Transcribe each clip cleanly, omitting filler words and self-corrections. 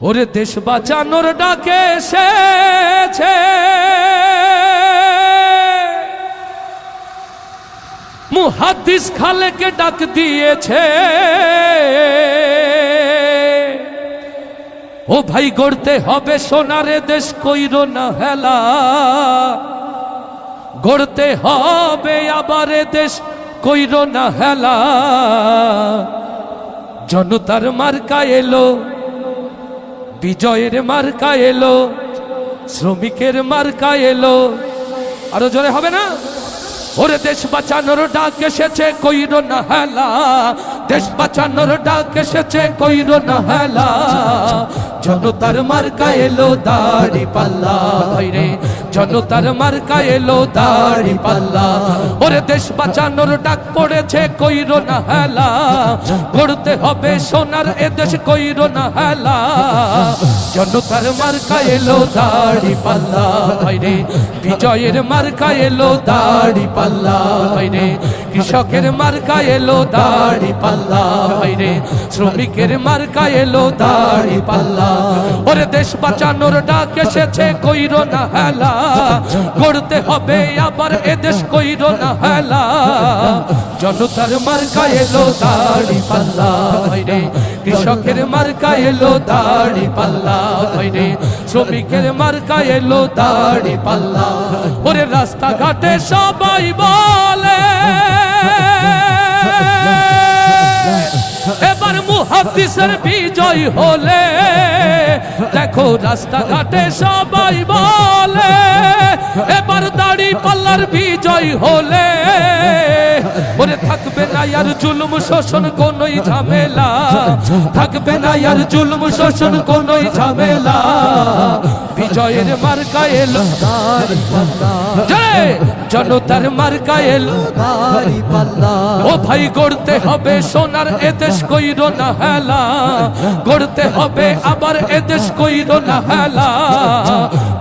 ওরে দেশ বাঁচানোর ডাকে এসেছে মুহাদ্দিস খালেকে ডাক দিয়েছে। ও ভাই গড়তে হবে সোনারে দেশ, কইরো না হেলা। গড়তে হবে আবার দেশ, কইরো না হেলা। জনতার মার্কা এলো, বিজয়ের মার্কা এলো, শ্রমিকের মার্কা এলো। আরো জোরে হবে না? ওরে দেশ বাঁচানোর ডাক এসেছে, কইরো না হেলা। দেশ বাঁচানোর ডাক এসেছে, কইরো না হেলা। জনতার মার্কা এলো দাড়ি পাল্লা, ভাইরে জনতার মার্কা এলো দাড়ি পাল্লা। ওরে দেশ বাঁচানোর ডাক পড়েছে, কইরো না হেলা। গড়তে হবে সোনার এ দেশ, কইরো না হেলা। জনতার মার্কা এলো দাড়ি পাল্লা, ভাইরে বিজয়ের মার্কা এলো দাড়ি পাল্লা, ভাইরে কৃষকের মার্কা এলো দাড়ি পাল্লা, ভাইরে শ্রমিকের মার্কা এলো দাড়ি পাল্লা। ওরে দেশ বাঁচানোর ডাক এসেছে, কইরো না হেলা। গড়তে হবে আবার এ দেশ, কইরো না হেলা। জনতার মার্কা এলো দাড়ি পাল্লা, ভাইরে কৃষকের মার্কা এলো দাড়ি পাল্লা, ভাইরে শ্রমিকের মার্কা এলো দাড়ি পাল্লা। ওরে রাস্তাঘাটে সবাই বলে এবার মুহাদ্দিসের বিজয় হলে। দেখো রাস্তাঘাটে সবাই বলে এবার দাড়ি পাল্লার বিজয় হলে। ওরে থাকবে না আর জুলুম শোষণ কোনই ঝামেলা, থাকবে না আর জুলুম শোষণ কোনই ঝামেলা। বিজয়ের মার্কা এলো দাড়ি পাল্লা, জনতার মার্কা এলো দাড়ি পাল্লা। ও ভাই গড়তে হবে সোনার এ দেশ, কইরো না হেলা। গড়তে হবে আবার এ দেশ, কইরো না হেলা।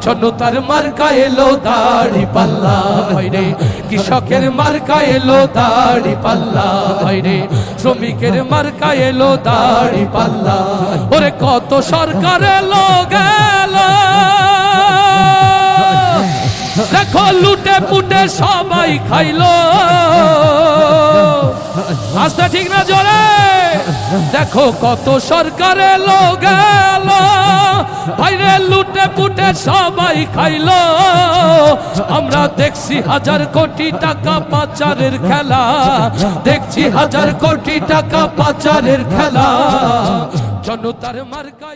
জনতার মার্কা এলো দাড়ি পাল্লা, ভাইরে কৃষকের মার্কা এলো দাড়ি পাল্লা, ভাইরে শ্রমিকের মার্কা এলো দাড়ি পাল্লা। ওরে কত সরকার এলো গেল, দেখো লুটে পুটে সবাই খাইলো। আস্তে ঠিক না জোরে? দেখো কত সরকার এলো গেল, ভাইরে লুটে পুটে সবাই খাইলো। আমরা দেখছি হাজার কোটি টাকা পাচারের খেলা, দেখছি হাজার কোটি টাকা পাচারের খেলা। জনতার মার্কা